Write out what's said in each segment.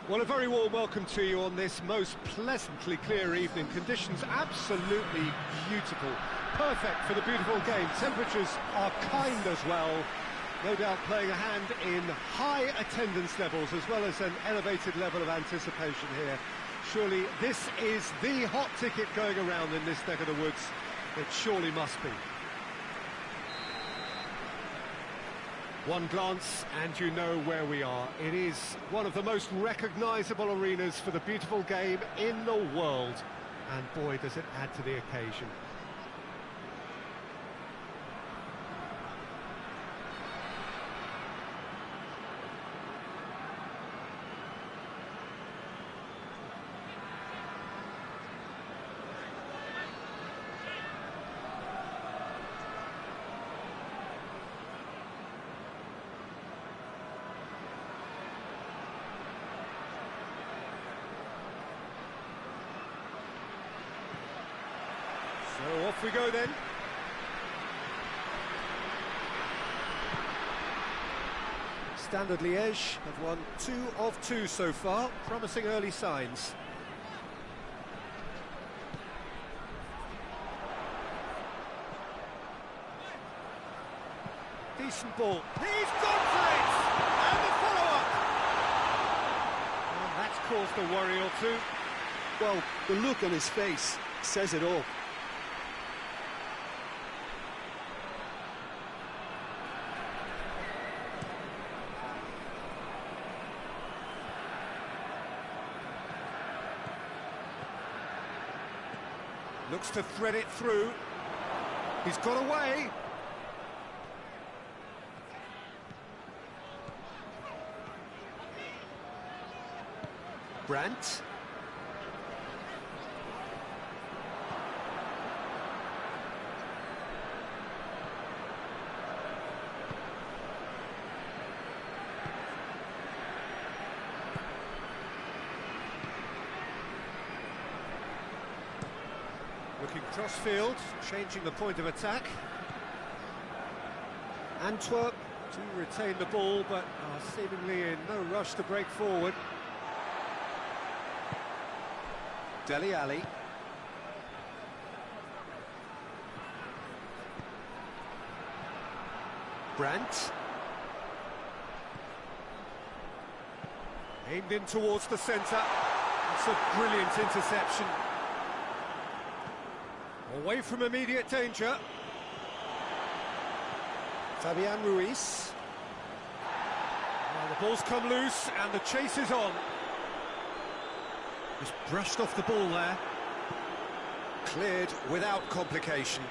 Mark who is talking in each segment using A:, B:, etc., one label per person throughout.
A: Well, a very warm welcome to you on this most pleasantly clear evening. Conditions absolutely beautiful. Perfect for the beautiful game. Temperatures are kind as well. No doubt playing a hand in high attendance levels as well as an elevated level of anticipation here. Surely this is the hot ticket going around in this neck of the woods. It surely must be. One glance and you know where we are. It is one of the most recognisable arenas for the beautiful game in the world. And boy, does it add to the occasion. So off we go then. Standard Liège have won 2 of 2 so far, promising early signs. Decent ball. He's gone for it! And the follow-up! Well, that's caused a worry or two.
B: Well, the look on his face says it all.
A: Looks to thread it through. He's got away. Brandt. Looking cross-field, changing the point of attack. Antwerp to retain the ball, but are seemingly in no rush to break forward. Dele Alli. Brandt. Aimed in towards the centre. It's a brilliant interception. Away from immediate danger. Fabian Ruiz. Well, the ball's come loose and the chase is on. Just brushed off the ball there. Cleared without complication.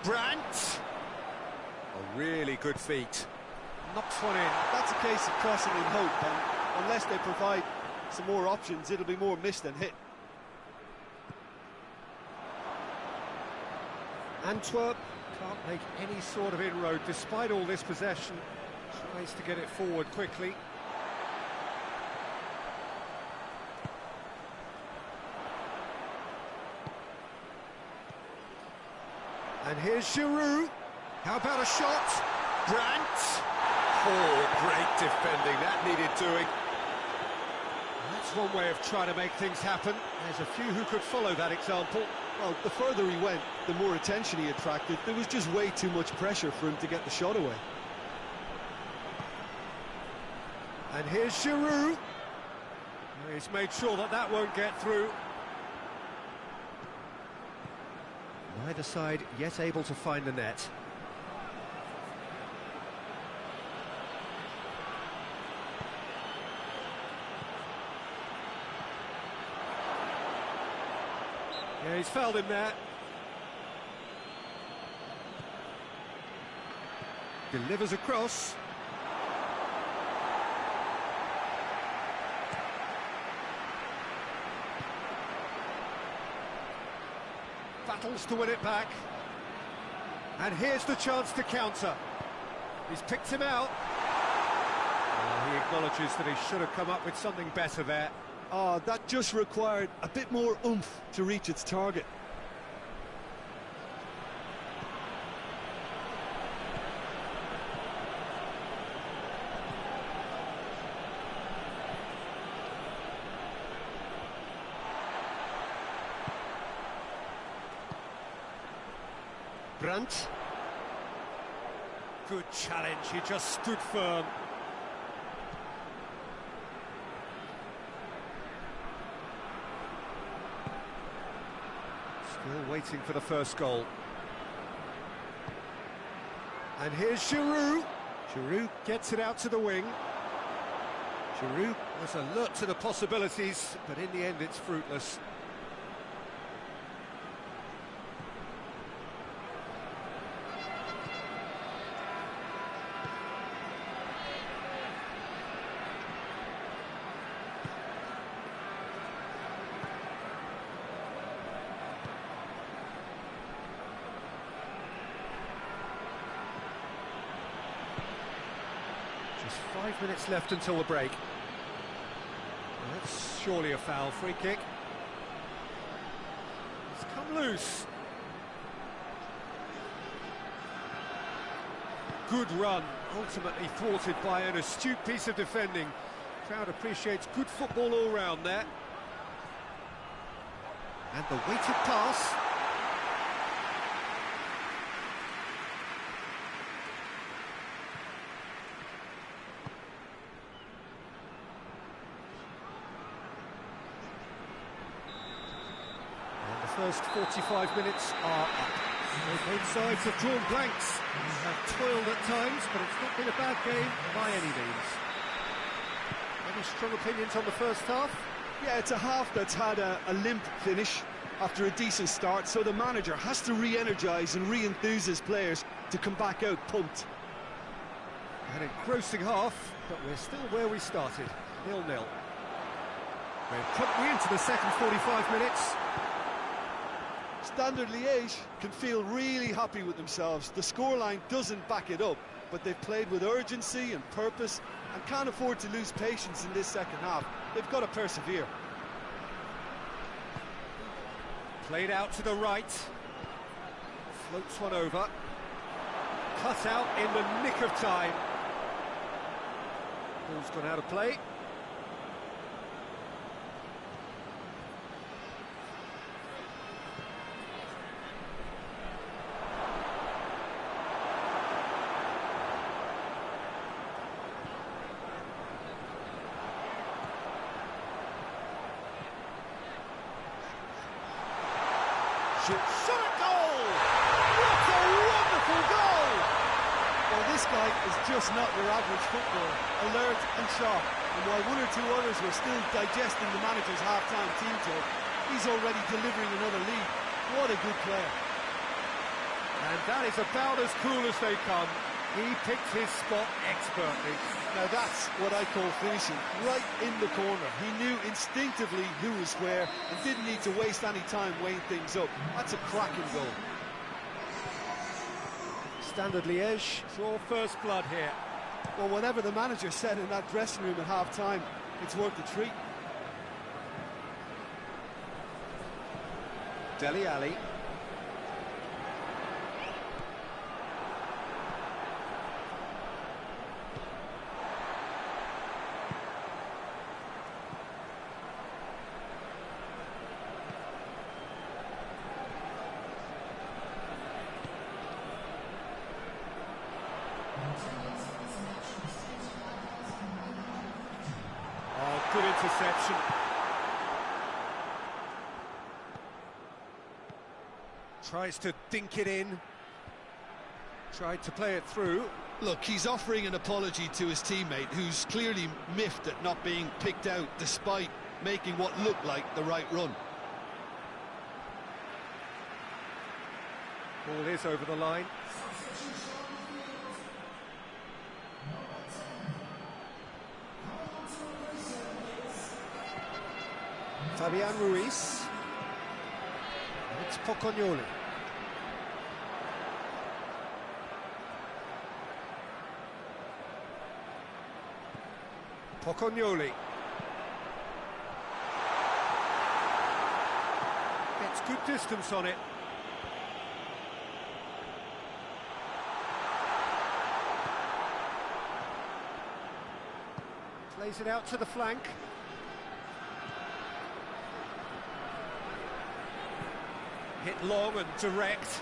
A: Brandt. A really good feat. Knocks one in.
B: That's a case of crossing in hope, and unless they provide some more options, it'll be more miss than hit.
A: Antwerp can't make any sort of inroad despite all this possession. Tries to get it forward quickly. And here's Giroud. How about a shot? Brandt. Oh, great defending. That needed doing. That's one way of trying to make things happen. There's a few who could follow that example.
B: Well, the further he went, the more attention he attracted. There was just way too much pressure for him to get the shot away.
A: And here's Giroud. He's made sure that that won't get through. Neither side yet able to find the net. Yeah, he's fouled him there. Delivers across. Battles to win it back. And here's the chance to counter. He's picked him out. Well, he acknowledges that he should have come up with something better there.
B: That just required a bit more oomph to reach its target.
C: Brandt.
A: Good challenge, he just stood firm. Still waiting for the first goal. And here's Giroud. Giroud gets it out to the wing. Giroud was alert to the possibilities, but in the end it's fruitless. Just 5 minutes left until the break. That's surely a foul. Free kick. It's come loose. Good run, ultimately thwarted by an astute piece of defending. Crowd appreciates good football all round there. And the weighted pass. First 45 minutes are up. Both sides have drawn blanks. They have toiled at times, but it's not been a bad game by any means. Any strong opinions on the first half?
B: Yeah, it's a half that's had a limp finish after a decent start, so the manager has to re-energise and re-enthuse his players to come back out pumped.
A: An engrossing half, but we're still where we started, 0-0. We're promptly into the second 45 minutes.
B: Standard Liège can feel really happy with themselves. The scoreline doesn't back it up, but they've played with urgency and purpose and can't afford to lose patience in this second half. They've got to persevere.
A: Played out to the right. Floats one over. Cut out in the nick of time. Ball's gone out of play. Shot goal! What a wonderful goal!
B: Well, this guy is just not your average footballer, alert and sharp. And while one or two others were still digesting the manager's half-time team talk, he's already delivering another lead. What a good player.
A: And that is about as cool as they come. He picked his spot expertly.
B: Now that's what I call finishing, right in the corner. He knew instinctively who was where and didn't need to waste any time weighing things up. That's a cracking goal.
A: Standard Liège saw first blood here.
B: Well, whatever the manager said in that dressing room at half-time, it's worth the treat.
A: Dele Alli. Oh, good interception. Tries to dink it in. Tried to play it through.
B: Look, he's offering an apology to his teammate, who's clearly miffed at not being picked out despite making what looked like the right run.
A: Ball is over the line. Fabian Ruiz. It's Pocognoli. Pocognoli. Gets good distance on it. Plays it out to the flank. Hit long and direct.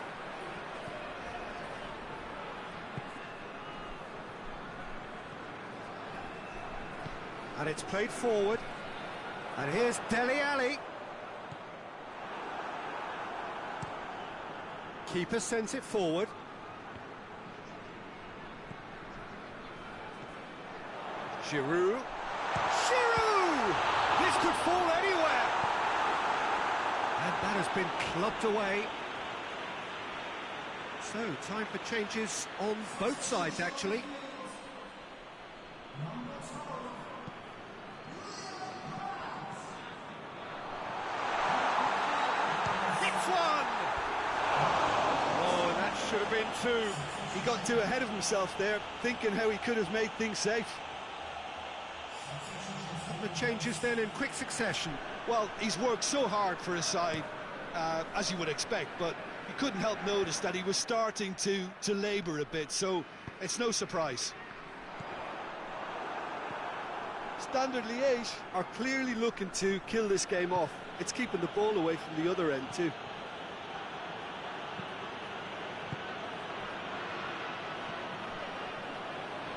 A: And it's played forward. And here's Dele Alli. Keeper sends it forward. Giroud. Giroud! This could fall anywhere. And that has been clubbed away. So, time for changes on both sides, actually. Hits one! Oh, that should have been two.
B: He got too ahead of himself there, thinking how he could have made things safe.
A: The changes then in quick succession.
B: Well, he's worked so hard for his side, as you would expect, but you couldn't help notice that he was starting to labour a bit, so it's no surprise. Standard Liège are clearly looking to kill this game off. It's keeping the ball away from the other end too.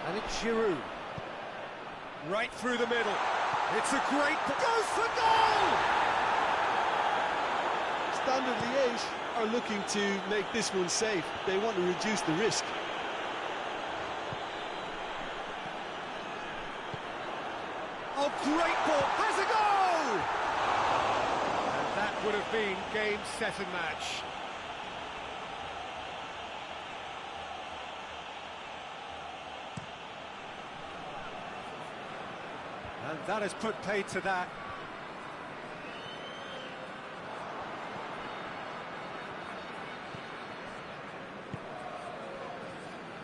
A: And it's Giroud. Right through the middle. It's a great... Goes for goal!
B: Standard Liège are looking to make this one safe. They want to reduce the risk.
A: Oh, great ball! Has a goal! And that would have been game, set and match. And that has put paid to that.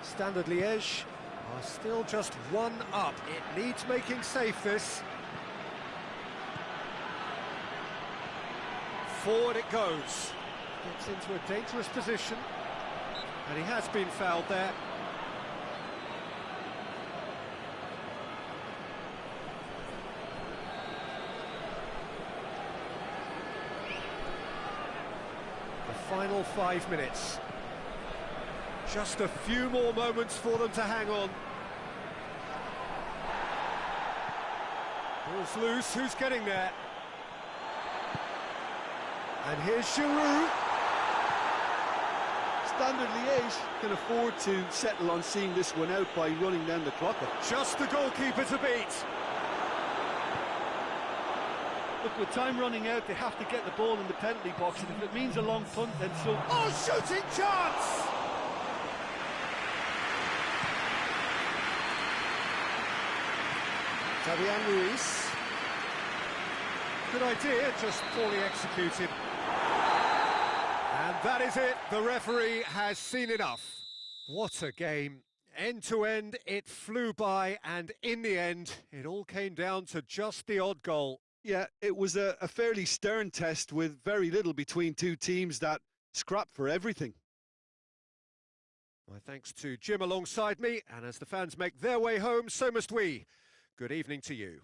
A: Standard Liège are still just one up. It needs making safe, this. Forward it goes. Gets into a dangerous position. And he has been fouled there. Final 5 minutes. Just a few more moments for them to hang on. Ball's loose, who's getting there? And here's Giroud.
B: Standard Liège can afford to settle on seeing this one out by running down the clock.
A: Just the goalkeeper to beat.
B: Look, with time running out, they have to get the ball in the penalty box, and if it means a long punt, then so...
A: Oh, shooting chance! Fabian Ruiz. Good idea, just poorly executed. And that is it, the referee has seen enough. What a game. End to end, it flew by, and in the end, it all came down to just the odd goal.
B: Yeah, it was a fairly stern test with very little between two teams that scrapped for everything.
A: My thanks to Jim alongside me, and as the fans make their way home, so must we. Good evening to you.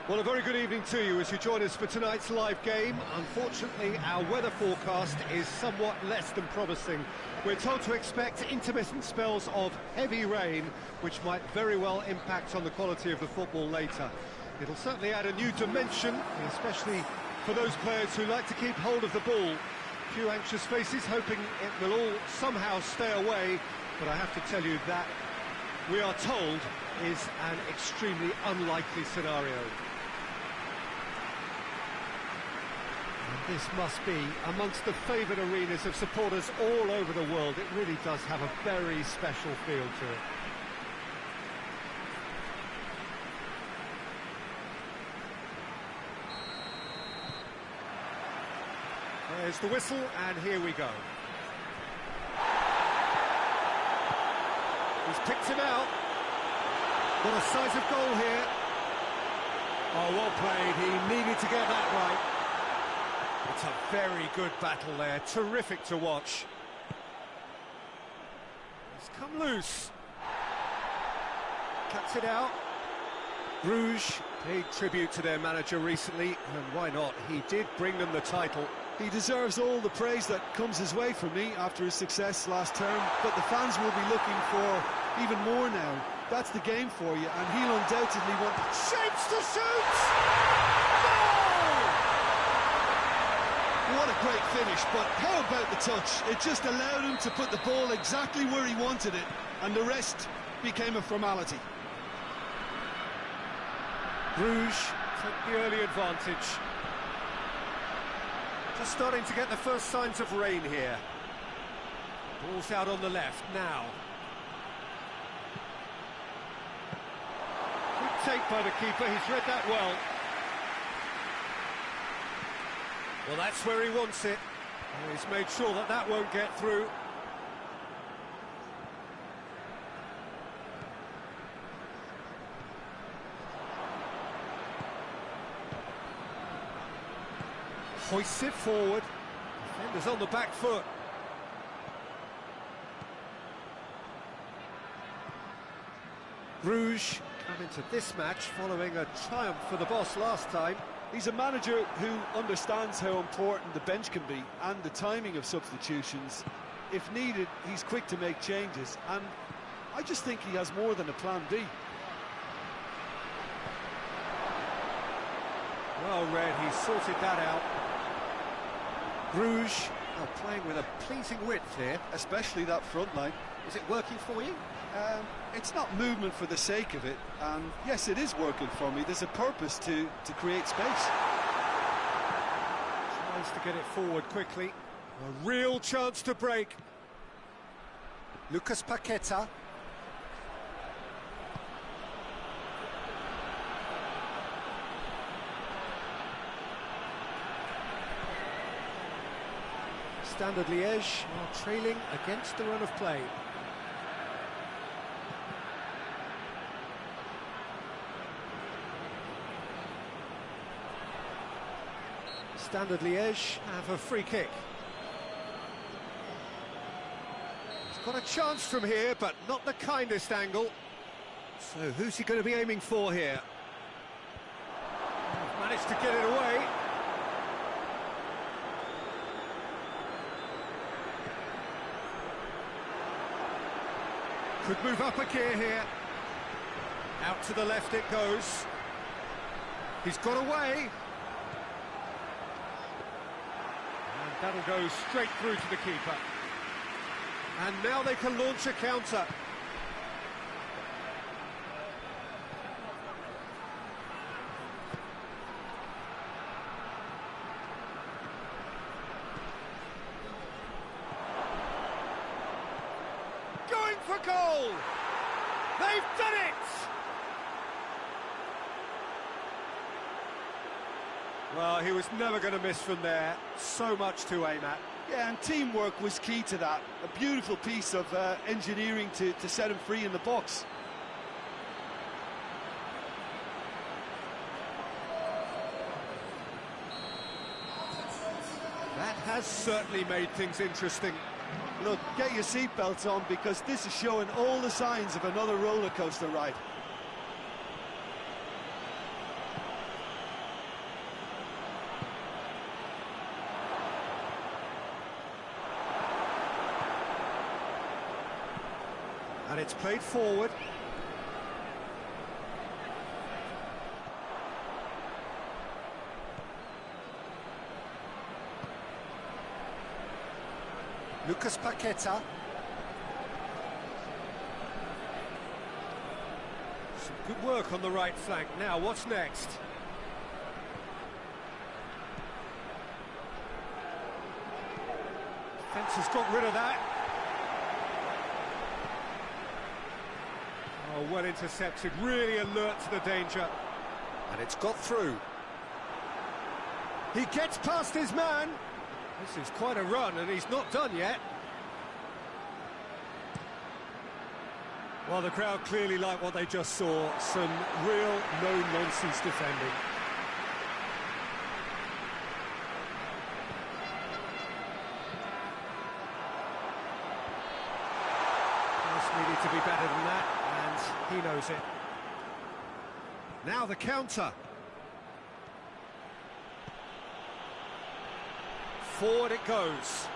A: Well, a very good evening to you as you join us for tonight's live game. Unfortunately, our weather forecast is somewhat less than promising. We're told to expect intermittent spells of heavy rain, which might very well impact on the quality of the football later. It'll certainly add a new dimension, especially for those players who like to keep hold of the ball. A few anxious faces hoping it will all somehow stay away, but I have to tell you that we are told is an extremely unlikely scenario. And this must be amongst the favoured arenas of supporters all over the world. It really does have a very special feel to it. There's the whistle, and here we go. He's picked him out. What a size of goal here. Oh, well played. He needed to get that right. It's a very good battle there. Terrific to watch. He's come loose. Cuts it out. Bruges paid tribute to their manager recently, and why not? He did bring them the title.
B: He deserves all the praise that comes his way from me after his success last term, but the fans will be looking for even more now. That's the game for you, and he'll undoubtedly want...
A: Shapes to shoot! Goal!
B: What a great finish, but how about the touch? It just allowed him to put the ball exactly where he wanted it, and the rest became a formality.
A: Bruges took the early advantage. Just starting to get the first signs of rain here. Ball's out on the left now. Good take by the keeper, he's read that well. Well, that's where he wants it. And he's made sure that that won't get through. Hoists it forward. Defender's on the back foot. Bruges come into this match following a triumph for the boss last time.
B: He's a manager who understands how important the bench can be and the timing of substitutions. If needed, he's quick to make changes, and I just think he has more than a plan B.
A: Well read, he sorted that out. Bruges are playing with a pleasing width here.
B: Especially that front line.
A: Is it working for you?
B: It's not movement for the sake of it, and yes, it is working for me. There's a purpose to create space.
A: Tries to get it forward quickly. A real chance to break. Lucas Paqueta. Standard Liège are trailing against the run of play. Standard Liège have a free kick. He's got a chance from here, but not the kindest angle. So who's he going to be aiming for here? Managed to get it away. Could move up a gear here. Out to the left it goes. He's got away. And that'll go straight through to the keeper. And now they can launch a counter. Going for goal! They've done it! Well, he was never going to miss from there. So much to aim at.
B: Yeah, and teamwork was key to that. A beautiful piece of engineering to set him free in the box.
A: That has certainly made things interesting.
B: Look, get your seatbelts on, because this is showing all the signs of another roller coaster ride.
A: And it's played forward. Lucas Paqueta. Some good work on the right flank. Now, what's next? Defence has got rid of that. Oh, well intercepted, really alert to the danger. And it's got through. He gets past his man. This is quite a run, and he's not done yet. Well, the crowd clearly like what they just saw. Some real no-nonsense defending. Needed to be better than that, and he knows it. Now the counter. Forward it goes.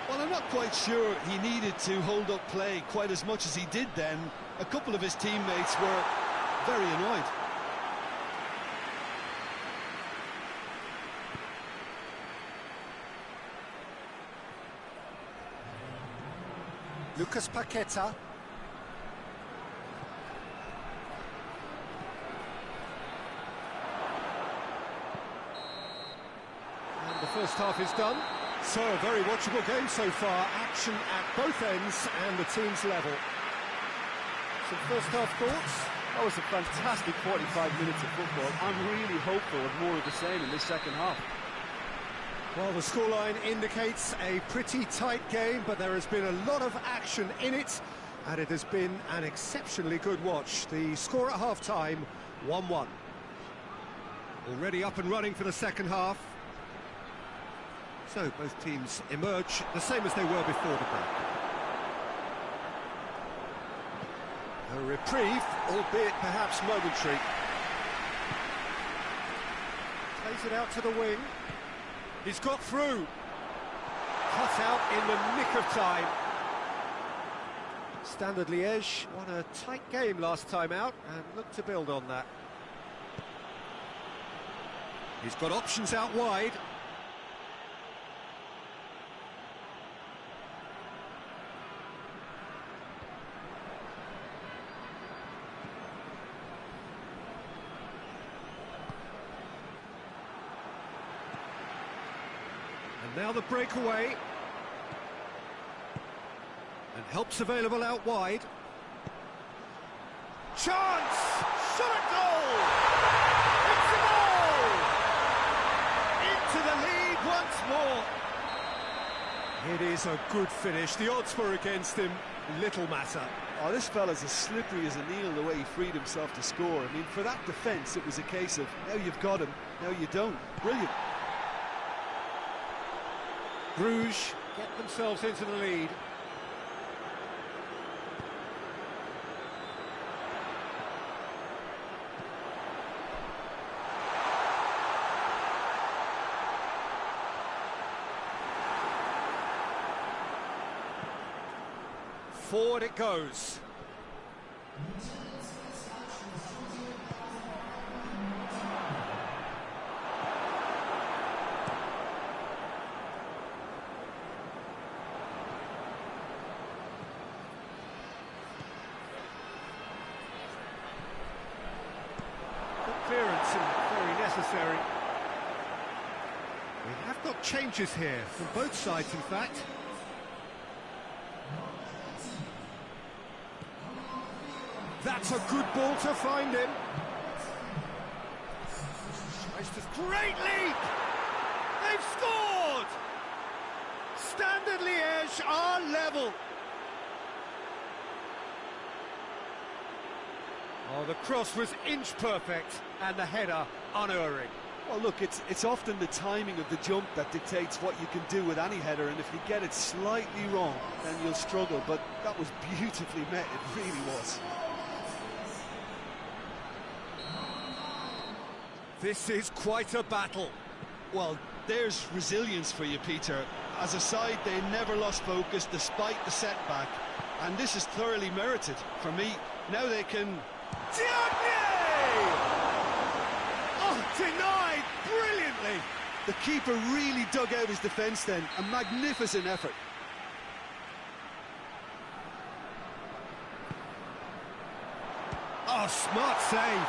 B: Well, I'm not quite sure he needed to hold up play quite as much as he did then. A couple of his teammates were very annoyed.
A: Lucas Paqueta. And the first half is done. So, a very watchable game so far. Action at both ends and the team's level. Some first half thoughts?
C: That was a fantastic 45 minutes of football. I'm really hopeful of more of the same in this second half.
A: Well, the scoreline indicates a pretty tight game, but there has been a lot of action in it, and it has been an exceptionally good watch. The score at half-time, 1-1. Already up and running for the second half. So both teams emerge the same as they were before the break. A reprieve, albeit perhaps momentary. Plays it out to the wing. He's got through. Cut out in the nick of time. Standard Liège won a tight game last time out and look to build on that. He's got options out wide. And now the breakaway. And help's available out wide. Chance! Shot at goal! It's a goal! Into the lead once more. It is a good finish. The odds were against him. Little matter.
B: Oh, this fella's as slippery as a needle the way he freed himself to score. I mean, for that defence, it was a case of, now you've got him, now you don't. Brilliant.
A: Bruges get themselves into the lead. Forward it goes. Clearance and very necessary. We have got changes here from both sides, in fact. That's a good ball to find him. Great leap! They've scored! Standard Liège are level. Oh, the cross was inch perfect and the header unerring.
B: Well, look, it's often the timing of the jump that dictates what you can do with any header, and if you get it slightly wrong, then you'll struggle, but that was beautifully met, it really was.
A: This is quite a battle.
B: Well, there's resilience for you, Peter. As a side, they never lost focus despite the setback, and this is thoroughly merited for me. Now they can...
A: Oh, denied brilliantly!
B: The keeper really dug out his defence then. A magnificent effort.
A: Oh, smart save.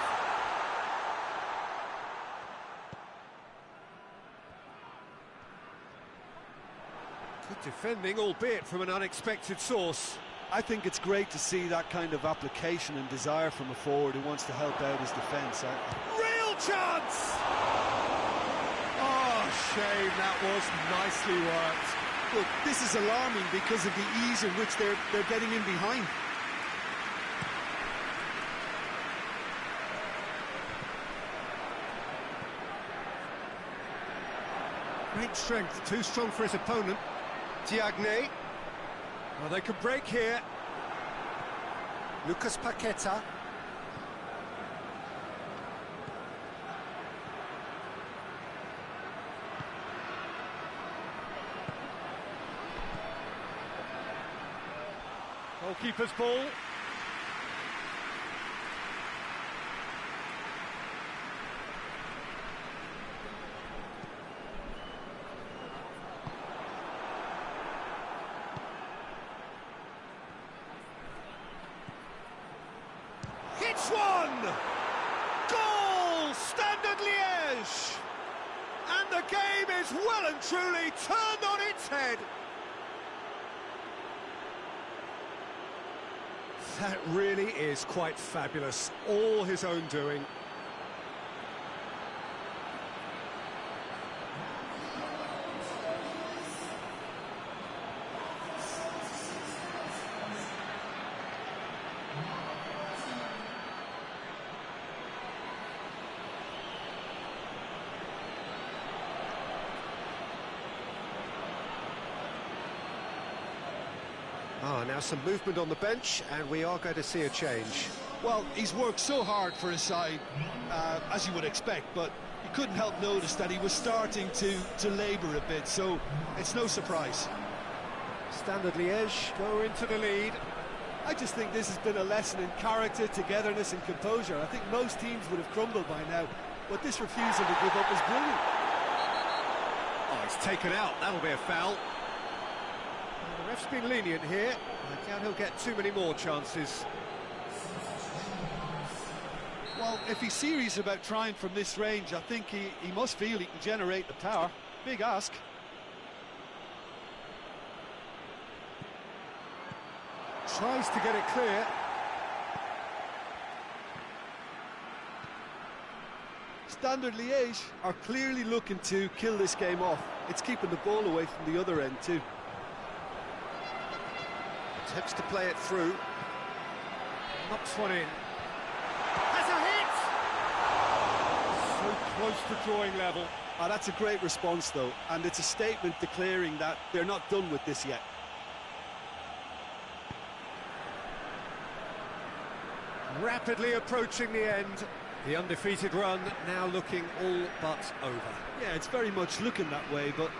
A: Good defending, albeit from an unexpected source.
B: I think it's great to see that kind of application and desire from a forward who wants to help out his defence.
A: Real chance! Oh, shame, that was nicely worked.
B: Look, this is alarming because of the ease in which they're getting in behind.
A: Great strength, too strong for his opponent. Diagne. Well, they could break here. Lucas Paqueta. Goalkeeper's ball. Hits one! Goal! Standard Liège! And the game is well and truly turned on its head. That really is quite fabulous. All his own doing. Now some movement on the bench, and we are going to see a change.
B: Well, he's worked so hard for his side, as you would expect, but you couldn't help notice that he was starting to labour a bit, so it's no surprise.
A: Standard Liège go into the lead.
B: I just think this has been a lesson in character, togetherness and composure. I think most teams would have crumbled by now, but this refusal to give up is brilliant.
A: Oh, it's taken out. That'll be a foul. The ref's been lenient here. I doubt he'll get too many more chances.
B: Well, if he's serious about trying from this range, I think he must feel he can generate the power. Big ask.
A: Tries to get it clear.
B: Standard Liège are clearly looking to kill this game off. It's keeping the ball away from the other end too.
A: Attempts to play it through. Knocks one in. Has a hit! So close to drawing level.
B: That's a great response though, and it's a statement declaring that they're not done with this yet.
A: Rapidly approaching the end. The undefeated run now looking all but over.
B: Yeah, it's very much looking that way, but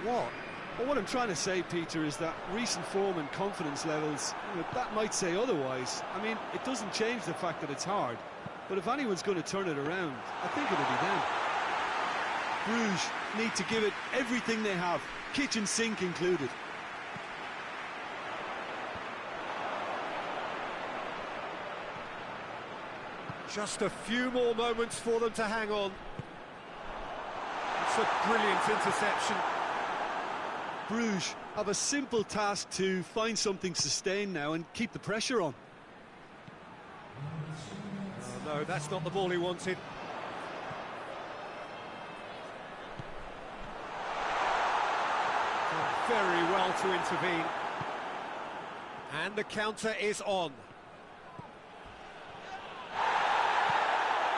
A: what?
B: Well, what I'm trying to say, Peter, is that recent form and confidence levels, that might say otherwise. I mean, it doesn't change the fact that it's hard, but if anyone's going to turn it around, I think it'll be them. Bruges need to give it everything they have, kitchen sink included.
A: Just a few more moments for them to hang on. It's a brilliant interception.
B: Bruges have a simple task to find something sustained now and keep the pressure on.
A: Oh no, that's not the ball he wanted. Done very well to intervene. And the counter is on.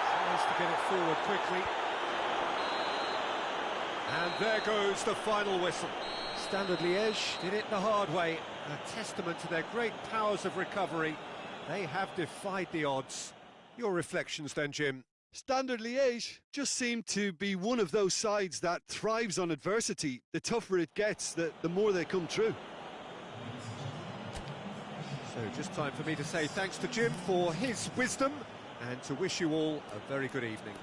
A: Tries to get it forward quickly. And there goes the final whistle. Standard Liège did it the hard way. A testament to their great powers of recovery. They have defied the odds. Your reflections then, Jim?
B: Standard Liège just seem to be one of those sides that thrives on adversity. The tougher it gets, the more they come through.
A: So just time for me to say thanks to Jim for his wisdom and to wish you all a very good evening.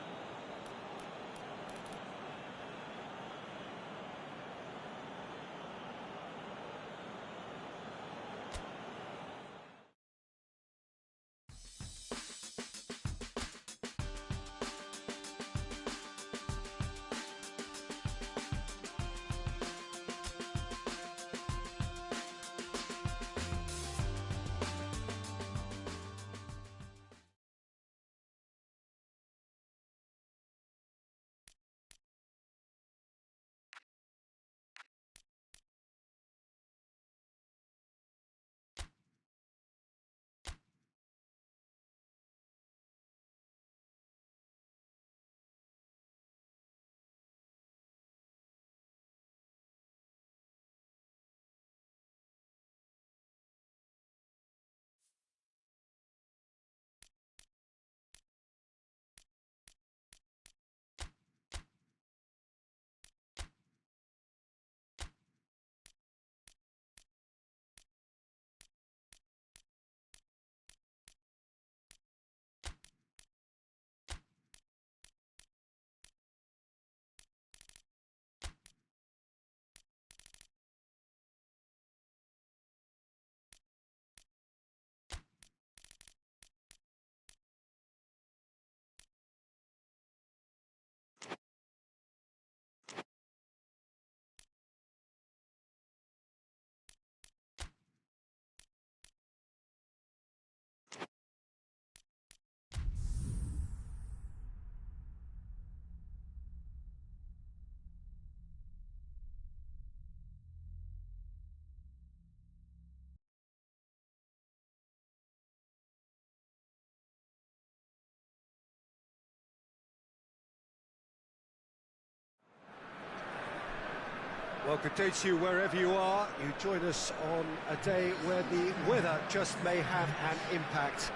A: Well, good day to you wherever you are. You join us on a day where the weather just may have an impact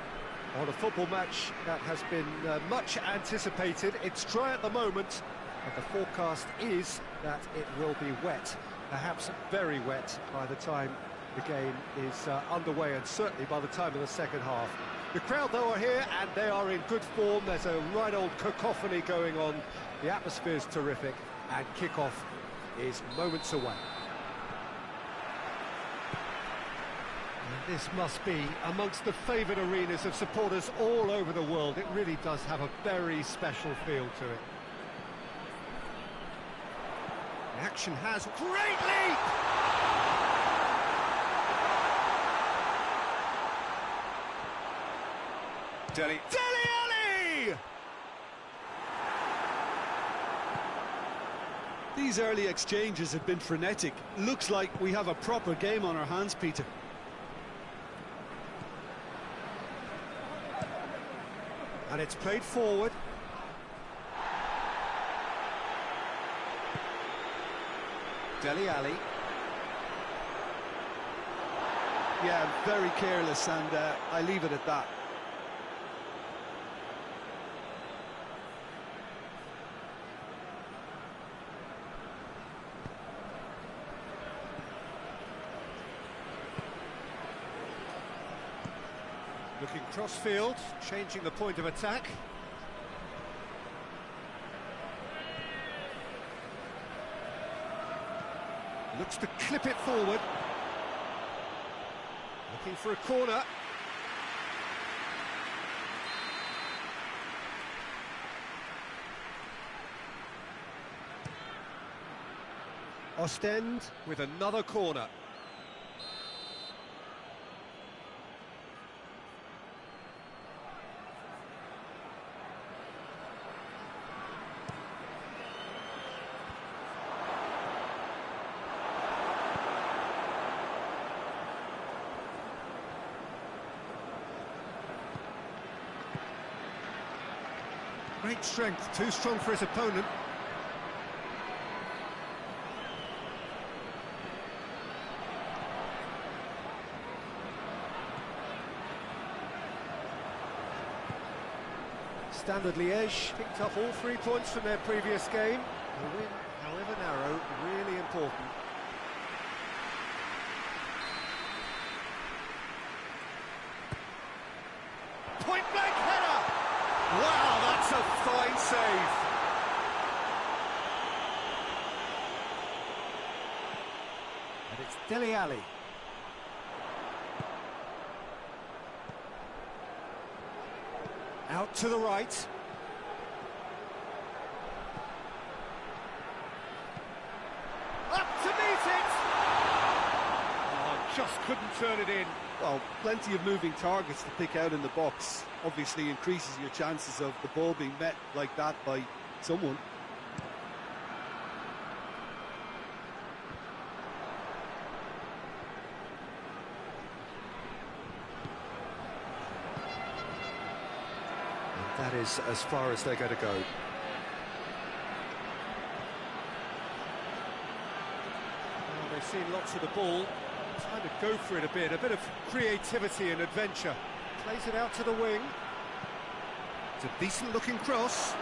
A: on a football match that has been much anticipated. It's dry at the moment, but the forecast is that it will be wet, perhaps very wet by the time the game is underway, and certainly by the time of the second half. The crowd, though, are here, and they are in good form. There's a right old cacophony going on. The atmosphere's terrific, and kick-off is moments away. And this must be amongst the favoured arenas of supporters all over the world. It really does have a very special feel to it. The action has great leap! Dele Alli!
B: These early exchanges have been frenetic. Looks like we have a proper game on our hands, Peter.
A: And it's played forward. Dele Alli.
B: Yeah, very careless, and I leave it at that.
A: Looking cross-field, changing the point of attack. Looks to clip it forward. Looking for a corner. Ostend with another corner. Great strength, too strong for his opponent. Standard Liège picked up all 3 points from their previous game. The win, however narrow, really important. Point-blank header! Wow, that's a fine save! And it's Dele Alli. Out to the right. Up to meet it! Oh, just couldn't turn it in.
B: Well, plenty of moving targets to pick out in the box. Obviously increases your chances of the ball being met like that by someone.
A: That is as far as they're going to go. Well, they've seen lots of the ball, trying to go for it a bit of creativity and adventure. Plays it out to the wing. It's a decent looking cross.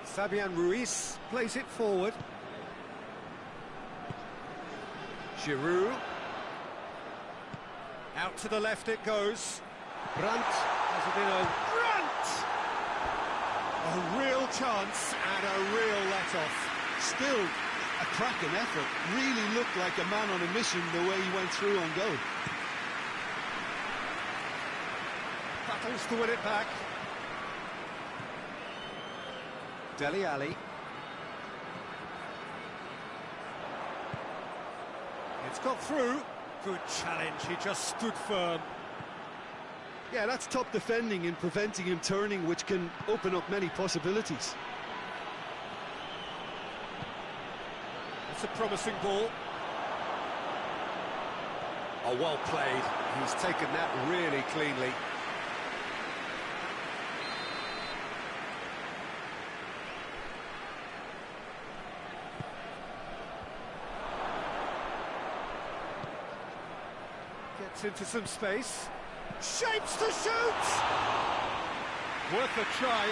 A: Fabian Ruiz plays it forward. Giroud. Out to the left it goes. Brandt has it in. A real chance and a real let-off.
B: Still a cracking effort. Really looked like a man on a mission the way he went through on goal.
A: Battles to win it back. Dele Alli. It's got through. Good challenge, he just stood firm.
B: Yeah, that's top defending and preventing him turning, which can open up many possibilities.
A: It's a promising ball. Oh, well played. He's taken that really cleanly. Gets into some space. Shapes to shoot! Worth a try.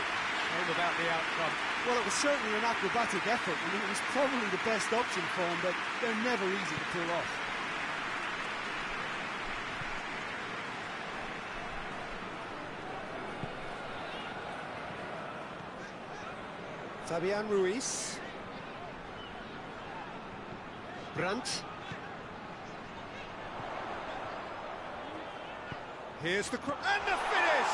A: All about the outcome.
B: Well, it was certainly an acrobatic effort. I mean, it was probably the best option for him, but they're never easy to pull off.
A: Fabian Ruiz. Brandt. Here's the and the finish!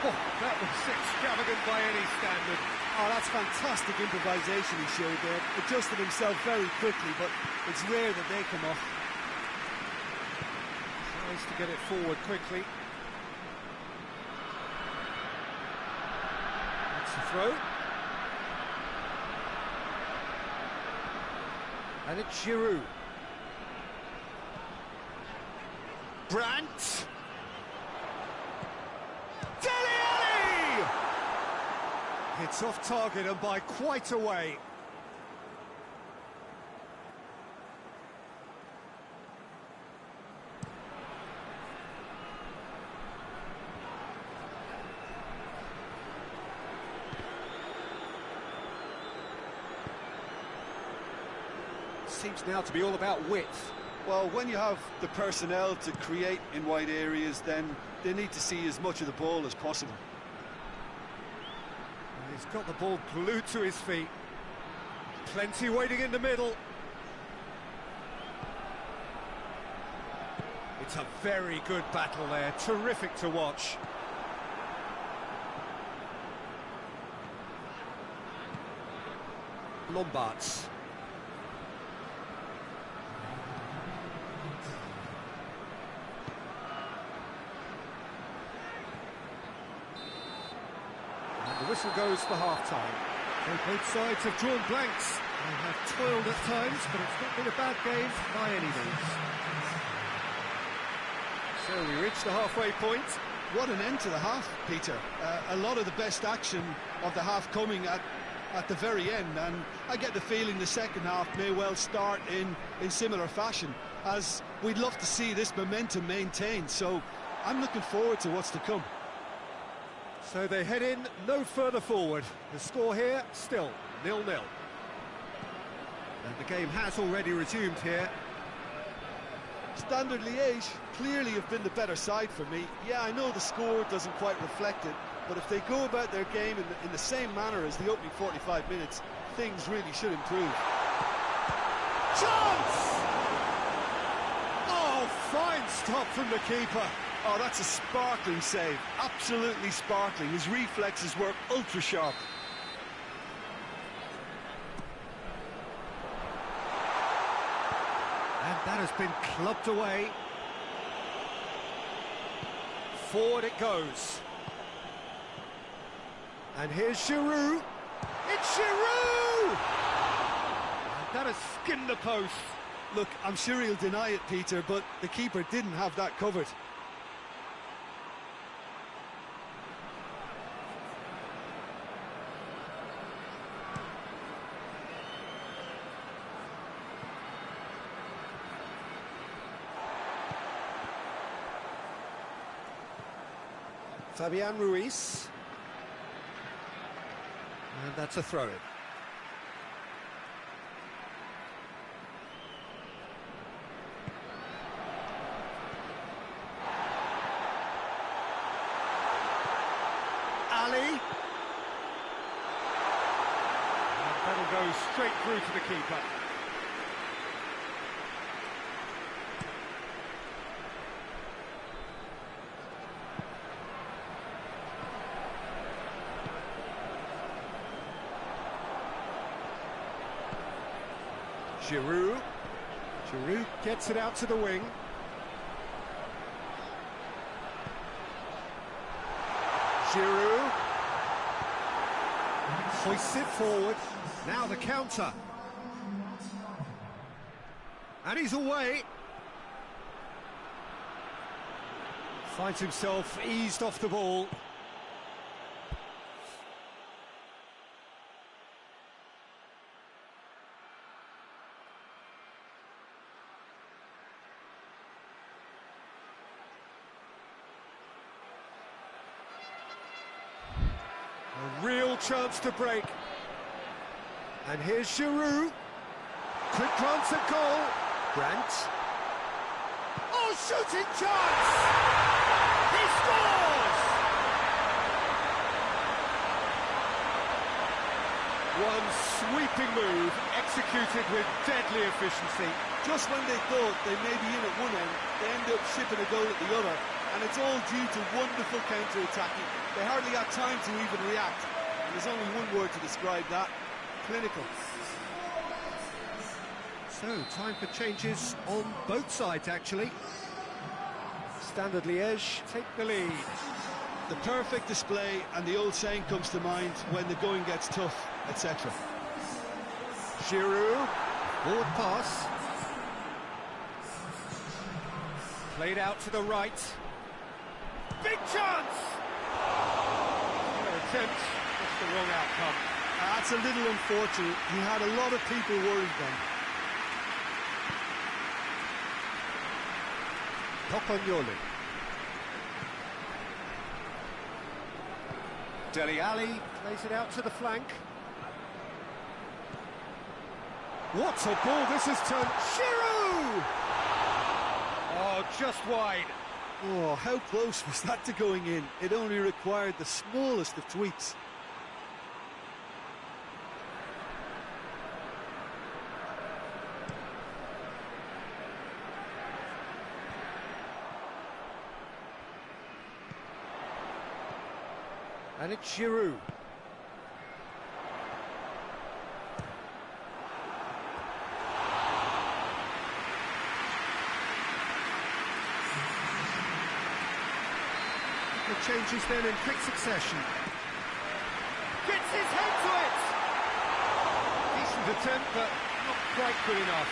A: Oh, that was extravagant by any standard.
B: Oh, that's fantastic improvisation he showed there. Adjusted himself very quickly, but it's rare that they come off.
A: Tries to get it forward quickly. That's the throw. And it's Giroud. Brandt. Dele Alli! It's off target and by quite a way. Seems now to be all about width.
B: Well, when you have the personnel to create in wide areas, then they need to see as much of the ball as possible.
A: He's got the ball glued to his feet. Plenty waiting in the middle. It's a very good battle there. Terrific to watch. Lombards. The whistle goes for half-time. Both sides have drawn blanks. They have toiled at times, but it's not been a bad game by any means. So we reach the halfway point.
B: What an end to the half, Peter. A lot of the best action of the half coming at at the very end, and I get the feeling the second half may well start in similar fashion, as we'd love to see this momentum maintained, so I'm looking forward to what's to come.
A: So they head in no further forward. The score here, still 0-0. And the game has already resumed here.
B: Standard Liège clearly have been the better side for me. Yeah, I know the score doesn't quite reflect it, but if they go about their game in the same manner as the opening 45 minutes, things really should improve.
A: Chance! Oh, fine stop from the keeper.
B: Oh, that's a sparkling save. Absolutely sparkling. His reflexes were ultra sharp.
A: And that has been clubbed away. Forward it goes. And here's Giroud. It's Giroud! And that has skimmed the post.
B: Look, I'm sure he'll deny it, Peter, but the keeper didn't have that covered.
A: Fabian Ruiz. And that's a throw-in. Ali. And that'll go straight through to the keeper. Giroud. Giroud gets it out to the wing. Giroud hoists it forward. Now the counter. And he's away. Finds himself eased off the ball. A real chance to break. And here's Giroud. Quick glance at goal. Brandt. Oh, shooting chance! He scores! One sweeping move, executed with deadly efficiency.
B: Just when they thought they may be in at one end, they end up shipping a goal at the other. And it's all due to wonderful counter-attacking. They hardly got time to even react. And there's only one word to describe that: clinical.
A: So, time for changes on both sides, actually. Standard Liège take the lead.
B: The perfect display, and the old saying comes to mind: when the going gets tough, etc.
A: Giroud, forward pass. Played out to the right. Big chance! Their attempt, just the wrong outcome.
B: That's a little unfortunate. He had a lot of people worried then.
A: Toponyolu. Dele Alli plays it out to the flank. What a ball this has turned. Giroud! Oh, just wide.
B: Oh, how close was that to going in? It only required the smallest of tweaks.
A: And it's Giroud. The changes then in quick succession. Gets his head to it! Decent attempt, but not quite good enough.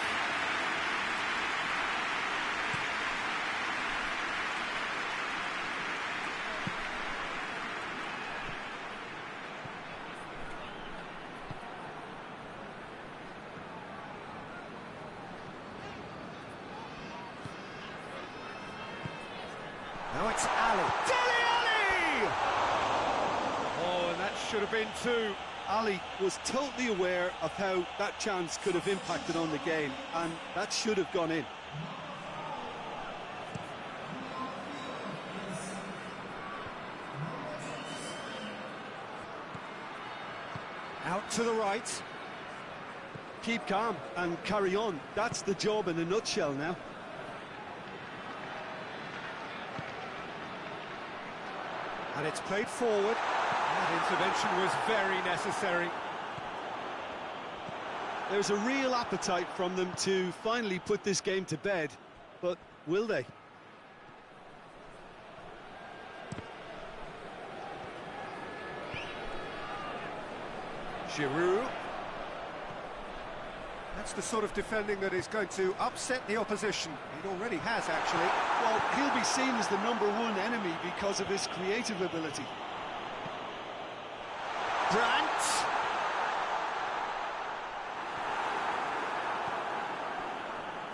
A: should have been two.
B: Ali was totally aware of how that chance could have impacted on the game, and that should have gone in.
A: Out to the right.
B: Keep calm and carry on. That's the job in a nutshell now.
A: And it's played forward. That intervention was very necessary.
B: There's a real appetite from them to finally put this game to bed, but will they?
A: Giroud. That's the sort of defending that is going to upset the opposition. It already has, actually.
B: Well, he'll be seen as the #1 enemy because of his creative ability.
A: Brandt.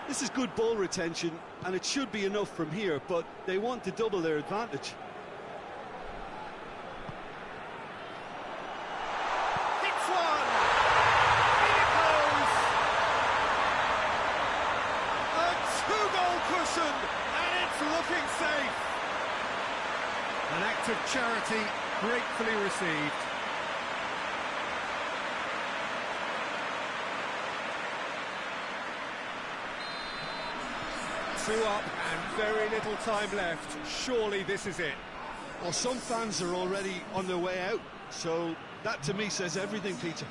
B: This is good ball retention, and it should be enough from here, but they want to double their advantage.
A: Hits one! In it goes! A two-goal cushion, and it's looking safe! An act of charity gratefully received. Two up and very little time left. Surely this is it.
B: Well, some fans are already on their way out, so that to me says everything, Peter.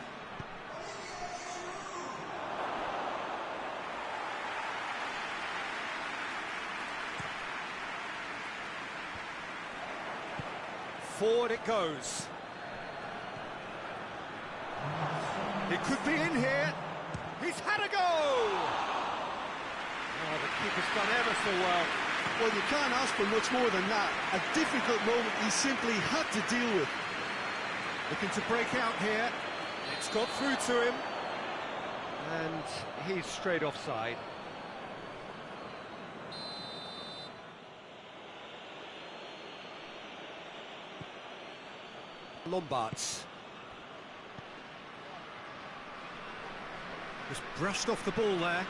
A: Forward it goes. He could be in here. He's had a go! Oh, the keeper's done ever so well.
B: Well, you can't ask for much more than that. A difficult moment he simply had to deal with.
A: Looking to break out here. It's got through to him. And he's straight offside. Lombards. Just brushed off the ball there.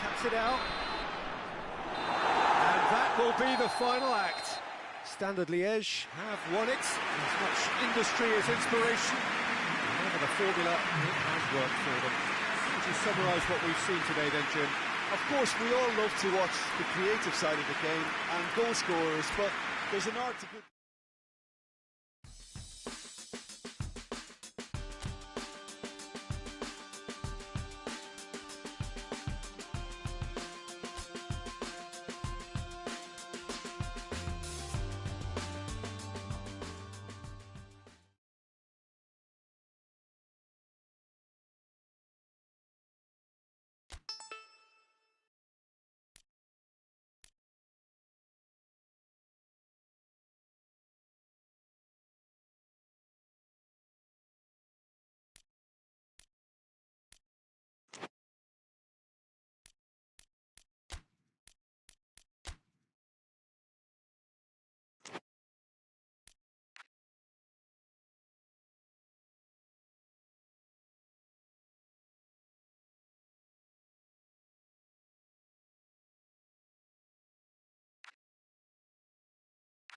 A: Cuts it out. And that will be the final act. Standard Liège have won it. As much industry as inspiration. However, the formula, it has worked for them. Would you summarise what we've seen today then, Jim?
B: Of course, we all love to watch the creative side of the game and goal scorers, but there's an art to good...